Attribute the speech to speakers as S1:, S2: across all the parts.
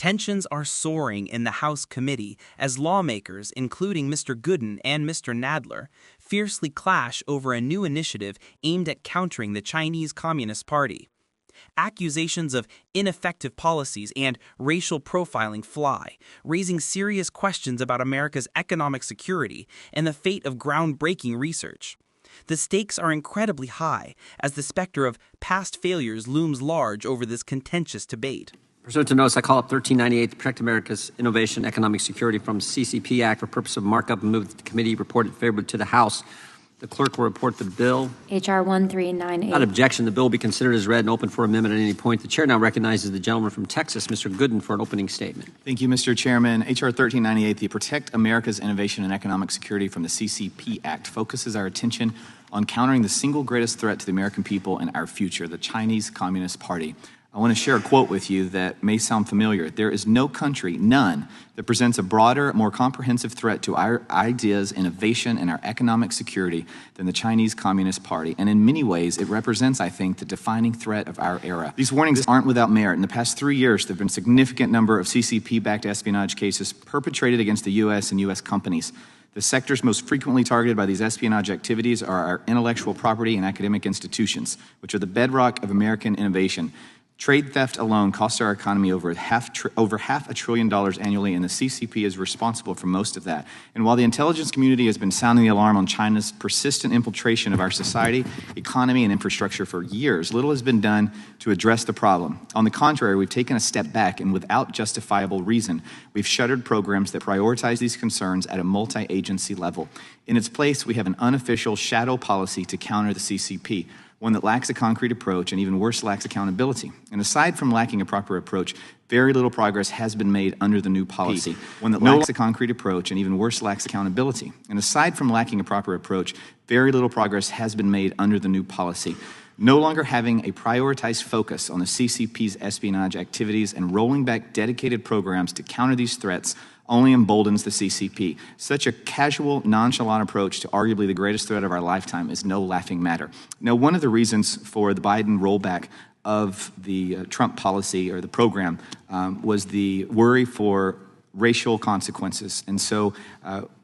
S1: Tensions are soaring in the House committee as lawmakers, including Mr. Gooden and Mr. Nadler, fiercely clash over a new initiative aimed at countering the Chinese Communist Party. Accusations of ineffective policies and racial profiling fly, raising serious questions about America's economic security and the fate of groundbreaking research. The stakes are incredibly high as the specter of past failures looms large over this contentious debate.
S2: Pursuant to notice, I call up 1398 to protect America's innovation and economic security from CCP Act for purpose of markup and move that the committee reported favorably to the House. The clerk will report the bill.
S3: H.R. 1398.
S2: Without objection, the bill will be considered as read and open for amendment at any point. The chair now recognizes the gentleman from Texas, Mr. Gooden, for an opening statement.
S4: Thank you, Mr. Chairman. H.R. 1398, the Protect America's Innovation and Economic Security from the CCP Act, focuses our attention on countering the single greatest threat to the American people and our future, the Chinese Communist Party. I want to share a quote with you that may sound familiar. There is no country, none, that presents a broader, more comprehensive threat to our ideas, innovation, and our economic security than the Chinese Communist Party. And in many ways, it represents, I think, the defining threat of our era. These warnings aren't without merit. In the past 3 years, there have been a significant number of CCP-backed espionage cases perpetrated against the U.S. and U.S. companies. The sectors most frequently targeted by these espionage activities are our intellectual property and academic institutions, which are the bedrock of American innovation. Trade theft alone costs our economy over half $500 billion annually, and the CCP is responsible for most of that. And while the intelligence community has been sounding the alarm on China's persistent infiltration of our society, economy, and infrastructure for years, little has been done to address the problem. On the contrary, we've taken a step back, and without justifiable reason, we've shuttered programs that prioritize these concerns at a multi-agency level. In its place, we have an unofficial shadow policy to counter the CCP, one that lacks a concrete approach and even worse, lacks accountability. And aside from lacking a proper approach, very little progress has been made under the new policy, one that lacks a concrete approach and even worse, lacks accountability. And aside from lacking a proper approach, very little progress has been made under the new policy. No longer having a prioritized focus on the CCP's espionage activities and rolling back dedicated programs to counter these threats only emboldens the CCP. Such a casual, nonchalant approach to arguably the greatest threat of our lifetime is no laughing matter. Now, one of the reasons for the Biden rollback of the Trump policy or the program was the worry for racial consequences. And so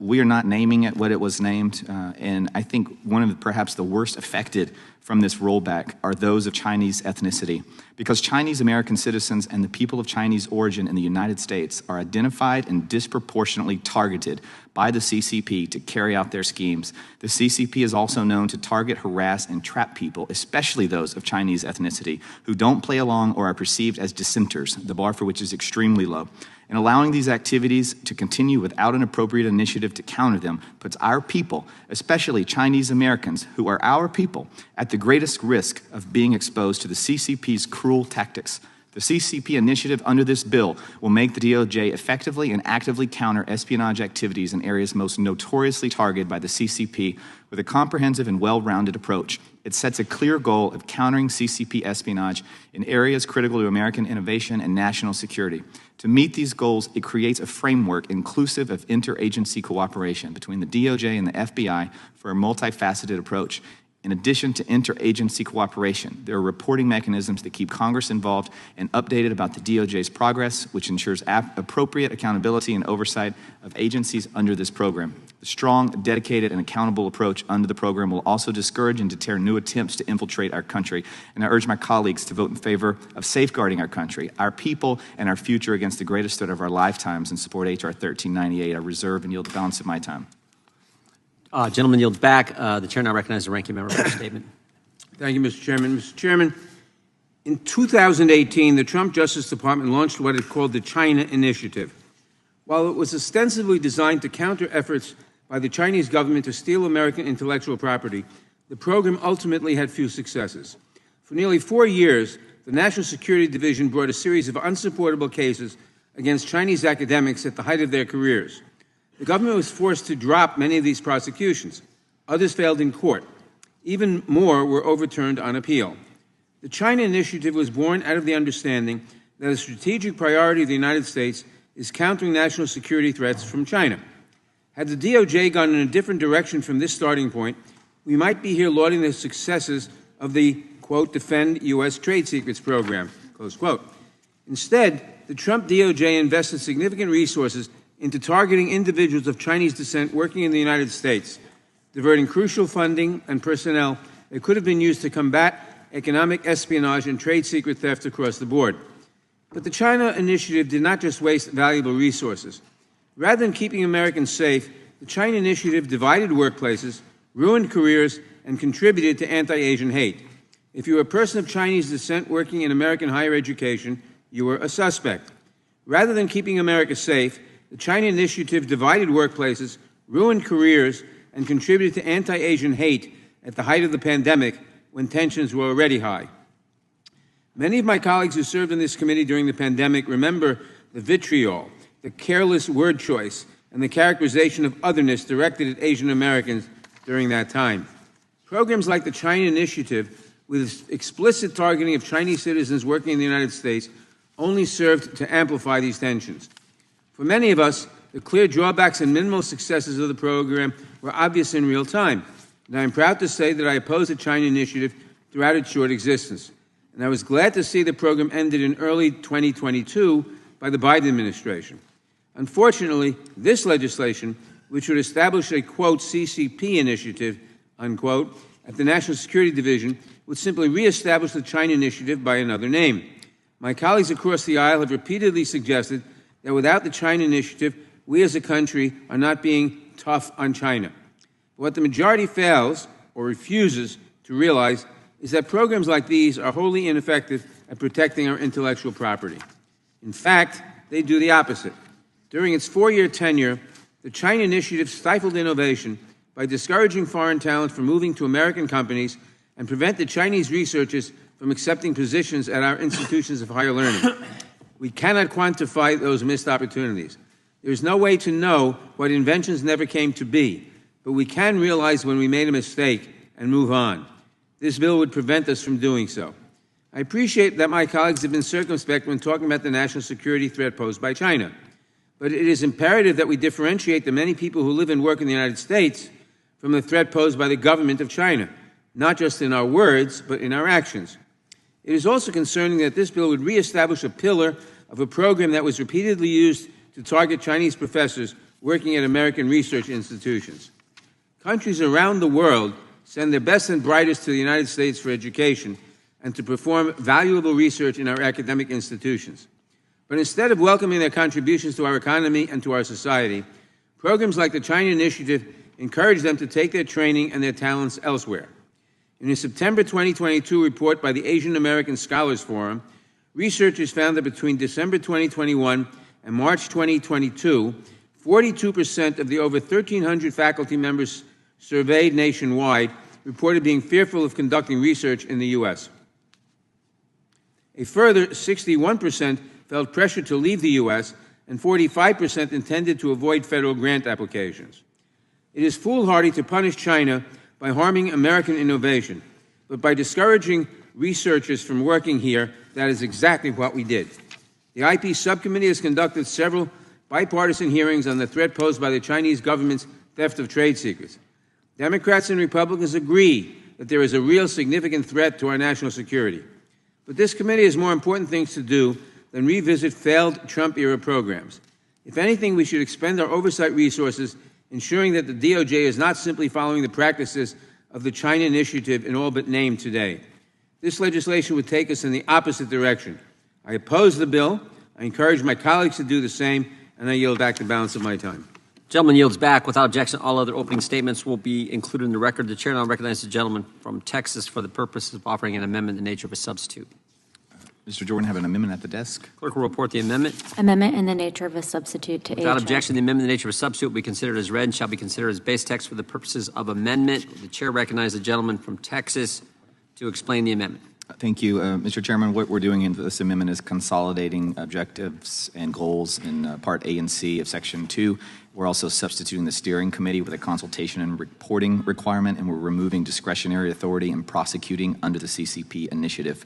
S4: we are not naming it what it was named. And I think one of perhaps the worst affected from this rollback are those of Chinese ethnicity, because Chinese American citizens and the people of Chinese origin in the United States are identified and disproportionately targeted by the CCP to carry out their schemes. The CCP is also known to target, harass, and trap people, especially those of Chinese ethnicity, who don't play along or are perceived as dissenters, the bar for which is extremely low. And allowing these activities to continue without an appropriate initiative to counter them puts our people, especially Chinese Americans, who are our people, at the greatest risk of being exposed to the CCP's cruel tactics. The CCP initiative under this bill will make the DOJ effectively and actively counter espionage activities in areas most notoriously targeted by the CCP with a comprehensive and well-rounded approach. It sets a clear goal of countering CCP espionage in areas critical to American innovation and national security. To meet these goals, it creates a framework inclusive of interagency cooperation between the DOJ and the FBI for a multifaceted approach. In addition to interagency cooperation, there are reporting mechanisms that keep Congress involved and updated about the DOJ's progress, which ensures appropriate accountability and oversight of agencies under this program. The strong, dedicated, and accountable approach under the program will also discourage and deter new attempts to infiltrate our country. And I urge my colleagues to vote in favor of safeguarding our country, our people, and our future against the greatest threat of our lifetimes and support H.R. 1398. I reserve and yield the balance of my time.
S2: Gentleman yields back. The chair now recognizes the ranking member for a statement.
S5: Thank you, Mr. Chairman. Mr. Chairman, in 2018, the Trump Justice Department launched what it called the China Initiative. While it was ostensibly designed to counter efforts by the Chinese government to steal American intellectual property, the program ultimately had few successes. For nearly 4 years, the National Security Division brought a series of unsupportable cases against Chinese academics at the height of their careers. The government was forced to drop many of these prosecutions. Others failed in court. Even more were overturned on appeal. The China Initiative was born out of the understanding that a strategic priority of the United States is countering national security threats from China. Had the DOJ gone in a different direction from this starting point, we might be here lauding the successes of the, quote, Defend U.S. Trade Secrets program, close quote. Instead, the Trump DOJ invested significant resources into targeting individuals of Chinese descent working in the United States, diverting crucial funding and personnel that could have been used to combat economic espionage and trade secret theft across the board. But the China Initiative did not just waste valuable resources. Rather than keeping Americans safe, the China Initiative divided workplaces, ruined careers, and contributed to anti-Asian hate. If you were a person of Chinese descent working in American higher education, you were a suspect. Rather than keeping America safe, the China Initiative divided workplaces, ruined careers, and contributed to anti-Asian hate at the height of the pandemic when tensions were already high. Many of my colleagues who served in this committee during the pandemic remember the vitriol, the careless word choice, and the characterization of otherness directed at Asian Americans during that time. Programs like the China Initiative, with explicit targeting of Chinese citizens working in the United States, only served to amplify these tensions. For many of us, the clear drawbacks and minimal successes of the program were obvious in real time, and I am proud to say that I opposed the China Initiative throughout its short existence. And I was glad to see the program ended in early 2022 by the Biden administration. Unfortunately, this legislation, which would establish a, quote, CCP initiative, unquote, at the National Security Division, would simply reestablish the China Initiative by another name. My colleagues across the aisle have repeatedly suggested that without the China Initiative, we as a country are not being tough on China. But what the majority fails or refuses to realize is that programs like these are wholly ineffective at protecting our intellectual property. In fact, they do the opposite. During its 4-year tenure, the China Initiative stifled innovation by discouraging foreign talent from moving to American companies and prevented Chinese researchers from accepting positions at our institutions of higher learning. We cannot quantify those missed opportunities. There is no way to know what inventions never came to be, but we can realize when we made a mistake and move on. This bill would prevent us from doing so. I appreciate that my colleagues have been circumspect when talking about the national security threat posed by China. But it is imperative that we differentiate the many people who live and work in the United States from the threat posed by the government of China, not just in our words, but in our actions. It is also concerning that this bill would reestablish a pillar of a program that was repeatedly used to target Chinese professors working at American research institutions. Countries around the world send their best and brightest to the United States for education and to perform valuable research in our academic institutions. But instead of welcoming their contributions to our economy and to our society, programs like the China Initiative encourage them to take their training and their talents elsewhere. In a September 2022 report by the Asian American Scholars Forum, researchers found that between December 2021 and March 2022, 42% of the over 1,300 faculty members surveyed nationwide reported being fearful of conducting research in the U.S. A further 61% felt pressure to leave the U.S., and 45% intended to avoid federal grant applications. It is foolhardy to punish China by harming American innovation, but by discouraging researchers from working here, that is exactly what we did. The IP subcommittee has conducted several bipartisan hearings on the threat posed by the Chinese government's theft of trade secrets. Democrats and Republicans agree that there is a real significant threat to our national security. But this committee has more important things to do than revisit failed Trump-era programs. If anything, we should expend our oversight resources ensuring that the DOJ is not simply following the practices of the China Initiative in all but name today. This legislation would take us in the opposite direction. I oppose the bill. I encourage my colleagues to do the same, and I yield back the balance of my time.
S2: Gentleman yields back. Without objection, all other opening statements will be included in the record. The chair now recognizes the gentleman from Texas for the purpose of offering an amendment in the nature of a substitute.
S4: Mr. Jordan, have an amendment at the desk.
S2: Clerk will report the amendment.
S3: Amendment in the nature of a substitute to
S2: Without
S3: HR.
S2: objection, the amendment in the nature of a substitute will be considered as read and shall be considered as base text for the purposes of amendment. The chair recognizes the gentleman from Texas to explain the amendment.
S4: Thank you, Mr. Chairman. What we're doing in this amendment is consolidating objectives and goals in Part A and C of Section 2. We're also substituting the steering committee with a consultation and reporting requirement, and we're removing discretionary authority in prosecuting under the CCP initiative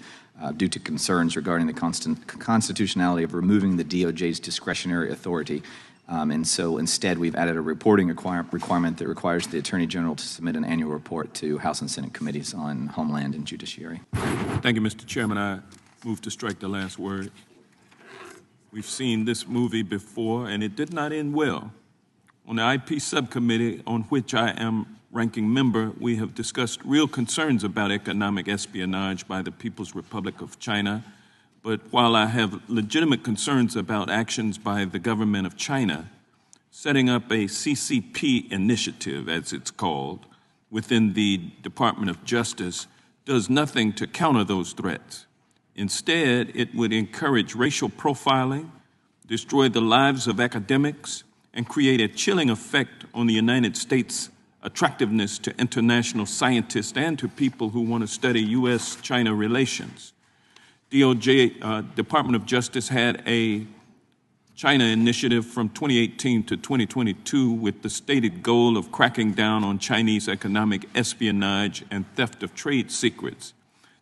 S4: due to concerns regarding the constitutionality of removing the DOJ's discretionary authority. And so instead, we've added a reporting requirement that requires the Attorney General to submit an annual report to House and Senate committees on Homeland and Judiciary.
S6: Thank you, Mr. Chairman. I move to strike the last word. We've seen this movie before, and it did not end well. On the IP subcommittee, on which I am ranking member, we have discussed real concerns about economic espionage by the People's Republic of China. But while I have legitimate concerns about actions by the government of China, setting up a CCP initiative, as it's called, within the Department of Justice does nothing to counter those threats. Instead, it would encourage racial profiling, destroy the lives of academics, and create a chilling effect on the United States' attractiveness to international scientists and to people who want to study U.S.-China relations. DOJ, Department of Justice, had a China initiative from 2018 to 2022 with the stated goal of cracking down on Chinese economic espionage and theft of trade secrets.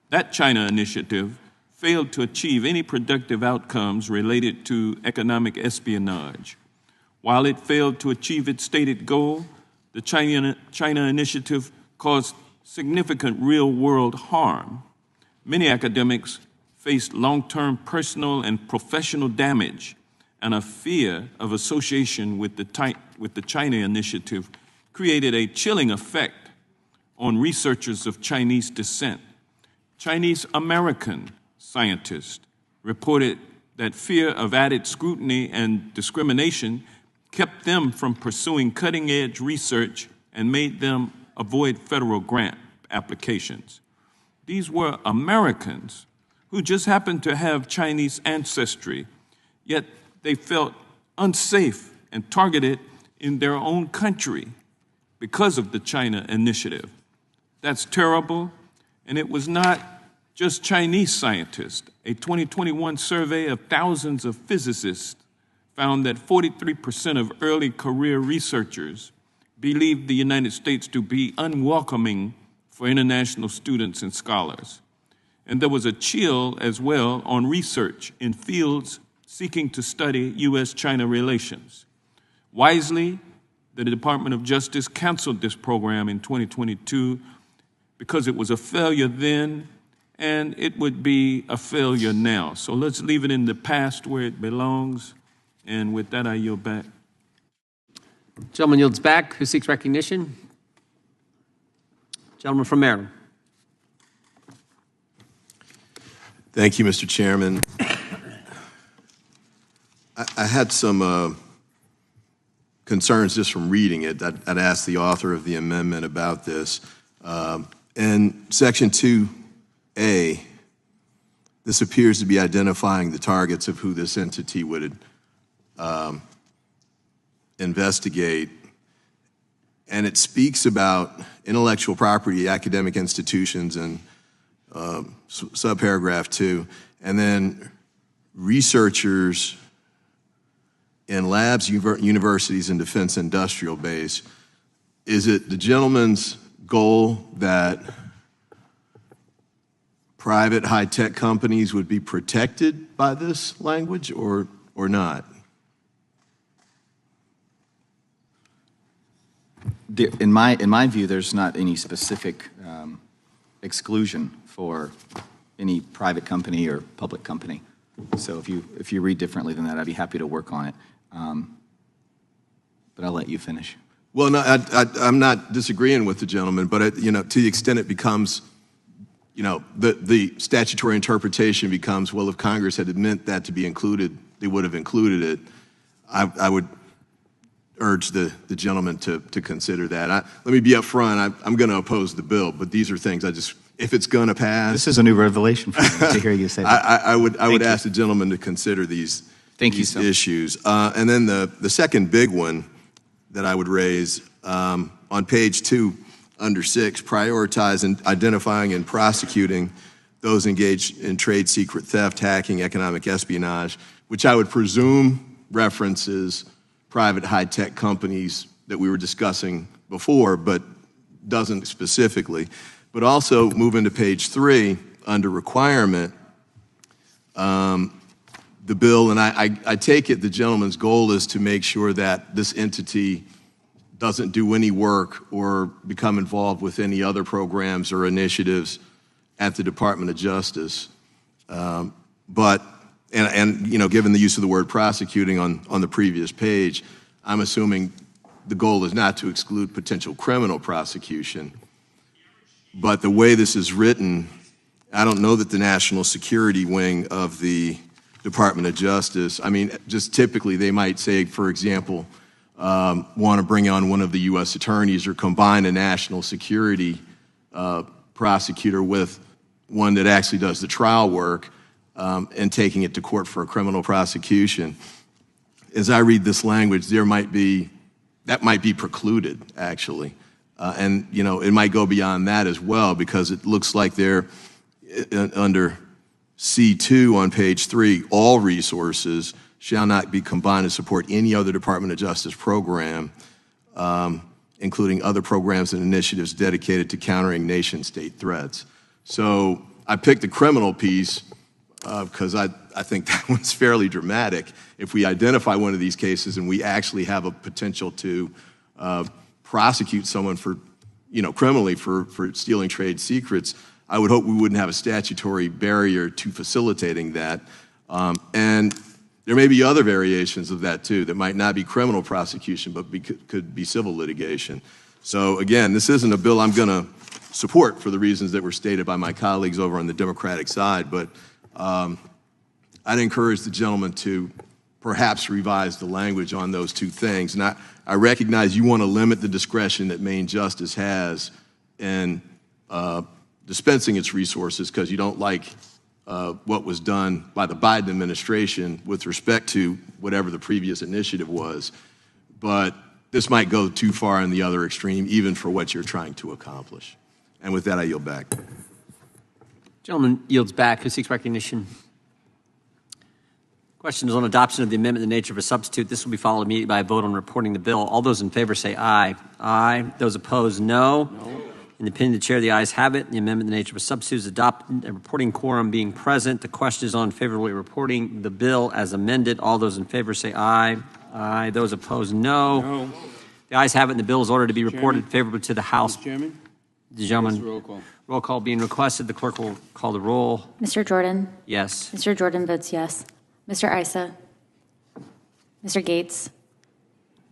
S6: That China initiative failed to achieve any productive outcomes related to economic espionage. While it failed to achieve its stated goal, the China initiative caused significant real-world harm. Many academics faced long-term personal and professional damage, and a fear of association with the China initiative created a chilling effect on researchers of Chinese descent. Chinese American scientists reported that fear of added scrutiny and discrimination kept them from pursuing cutting-edge research and made them avoid federal grant applications. These were Americans who just happened to have Chinese ancestry, yet they felt unsafe and targeted in their own country because of the China initiative. That's terrible, and it was not just Chinese scientists. A 2021 survey of thousands of physicists found that 43% of early career researchers believed the United States to be unwelcoming for international students and scholars. And there was a chill as well on research in fields seeking to study U.S.-China relations. Wisely, the Department of Justice canceled this program in 2022 because it was a failure then, and it would be a failure now. So let's leave it in the past where it belongs. And with that, I yield back.
S2: Gentleman yields back. Who seeks recognition? Gentleman from Maryland.
S7: Thank you, Mr. Chairman. I had some concerns just from reading it. I'd ask the author of the amendment about this. In Section 2A, this appears to be identifying the targets of who this entity would investigate. And it speaks about intellectual property, academic institutions, and subparagraph 2, and then researchers in labs, universities, and defense industrial base. Is it the gentleman's goal that private high-tech companies would be protected by this language or not?
S4: In my view, there's not any specific exclusion for any private company or public company. So if you read differently than that, I'd be happy to work on it. But I'll let you finish.
S7: Well, no, I'm not disagreeing with the gentleman, but to the extent it becomes, the statutory interpretation becomes, well, if Congress had meant that to be included, they would have included it. I would urge the gentleman to consider that. Let me be up front. I'm going to oppose the bill, but these are things if it's going to pass.
S4: This is a new revelation for me to hear you say that.
S7: I would ask the gentleman to consider these issues. And then the second big one that I would raise on page 2 under 6, prioritize and identifying and prosecuting those engaged in trade secret theft, hacking, economic espionage, which I would presume references private high-tech companies that we were discussing before, but doesn't specifically. But also move into page 3 under requirement, the bill, and I take it the gentleman's goal is to make sure that this entity doesn't do any work or become involved with any other programs or initiatives at the Department of Justice. But and you know, given the use of the word prosecuting on the previous page, I'm assuming the goal is not to exclude potential criminal prosecution. But the way this is written, I don't know that the national security wing of the Department of Justice, I mean, just typically they might say, for example, want to bring on one of the U.S. attorneys or combine a national security prosecutor with one that actually does the trial work and taking it to court for a criminal prosecution. As I read this language, that might be precluded, actually. And, you know, it might go beyond that as well, because it looks like they're under C2 on page 3, all resources shall not be combined to support any other Department of Justice program, including other programs and initiatives dedicated to countering nation-state threats. So I picked the criminal piece because I think that one's fairly dramatic. If we identify one of these cases and we actually have a potential to prosecute someone for, you know, criminally for stealing trade secrets, I would hope we wouldn't have a statutory barrier to facilitating that. And there may be other variations of that too that might not be criminal prosecution, but could be civil litigation. So again, this isn't a bill I'm going to support for the reasons that were stated by my colleagues over on the Democratic side, but I'd encourage the gentleman to perhaps revise the language on those two things. And I recognize you want to limit the discretion that Maine Justice has in dispensing its resources because you don't like what was done by the Biden administration with respect to whatever the previous initiative was. But this might go too far in the other extreme, even for what you're trying to accomplish. And with that, I yield back.
S2: Gentleman yields back. Who seeks recognition? Question is on adoption of the amendment in the nature of a substitute. This will be followed immediately by a vote on reporting the bill. All those in favor say aye. Aye. Those opposed, no. In the opinion of the chair, the ayes have it. The amendment in the nature of a substitute is adopted, a reporting quorum being present. The question is on favorably reporting the bill as amended. All those in favor say aye. Aye. Those opposed, no. The ayes have it, and the bill is ordered to be reported favorably to the House.
S5: Mr. Chairman?
S2: The gentleman.
S5: Roll call.
S2: Roll call being requested. The clerk will call the roll.
S3: Mr. Jordan?
S2: Yes.
S3: Mr. Jordan votes yes. Mr. Issa? Mr. Gates?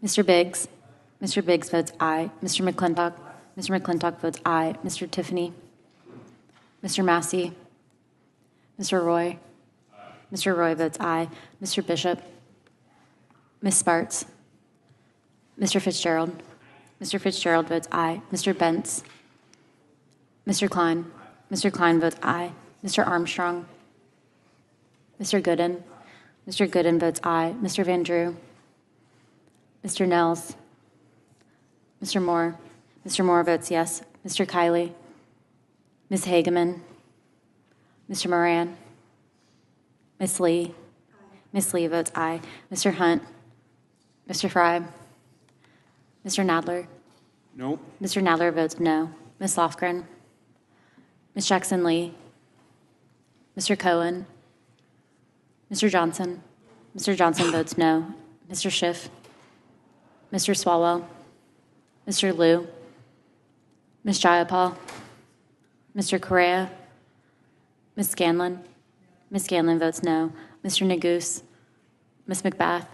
S3: Mr. Biggs? Mr. Biggs votes aye. Mr. McClintock? Mr. McClintock votes aye. Mr. Tiffany? Mr. Massey? Mr. Roy? Mr. Roy votes aye. Mr. Bishop? Ms. Spartz? Mr. Fitzgerald? Mr. Fitzgerald votes aye. Mr. Bentz? Mr. Klein? Mr. Klein votes aye. Mr. Armstrong? Mr. Gooden? Mr. Gooden votes aye. Mr. Van Drew? Mr. Nels? Mr. Moore? Mr. Moore votes yes. Mr. Kiley? Ms. Hageman? Mr. Moran? Ms. Lee? Ms. Lee votes aye. Mr. Hunt? Mr. Fry? Mr. Nadler?
S5: No.
S3: Mr. Nadler votes no. Ms. Lofgren? Ms. Jackson-Lee? Mr. Cohen? Mr. Johnson? Mr. Johnson votes no. Mr. Schiff? Mr. Swalwell? Mr. Liu? Ms. Jayapal? Mr. Correa? Ms. Scanlon? Ms. Scanlon votes no. Mr. Neguse? Ms. McBath?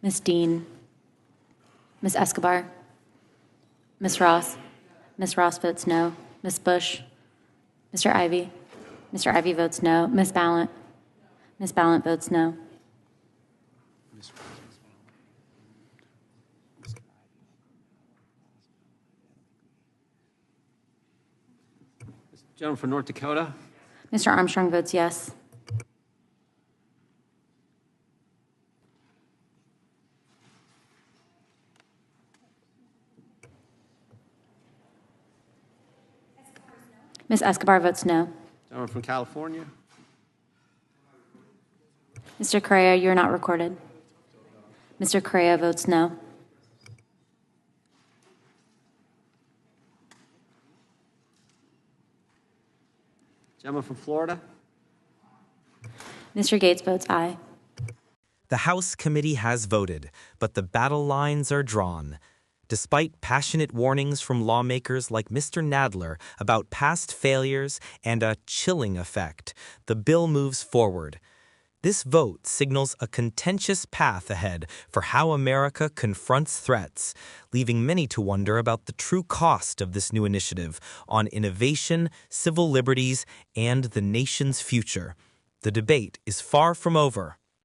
S3: Ms. Dean? Ms. Escobar? Ms. Ross? Ms. Ross votes no. Ms. Bush? Mr. Ivy? Mr. Ivy votes no. Ms. Ballant? Ms. Ballant votes no.
S2: Gentleman from North Dakota.
S3: Mr. Armstrong votes yes. Ms. Escobar votes no.
S2: Gentleman from California.
S3: Mr. Correa, you're not recorded. Mr. Correa votes no.
S2: Gentleman from Florida.
S3: Mr. Gates votes aye.
S1: The House committee has voted, but the battle lines are drawn. Despite passionate warnings from lawmakers like Mr. Nadler about past failures and a chilling effect, the bill moves forward. This vote signals a contentious path ahead for how America confronts threats, leaving many to wonder about the true cost of this new initiative on innovation, civil liberties, and the nation's future. The debate is far from over.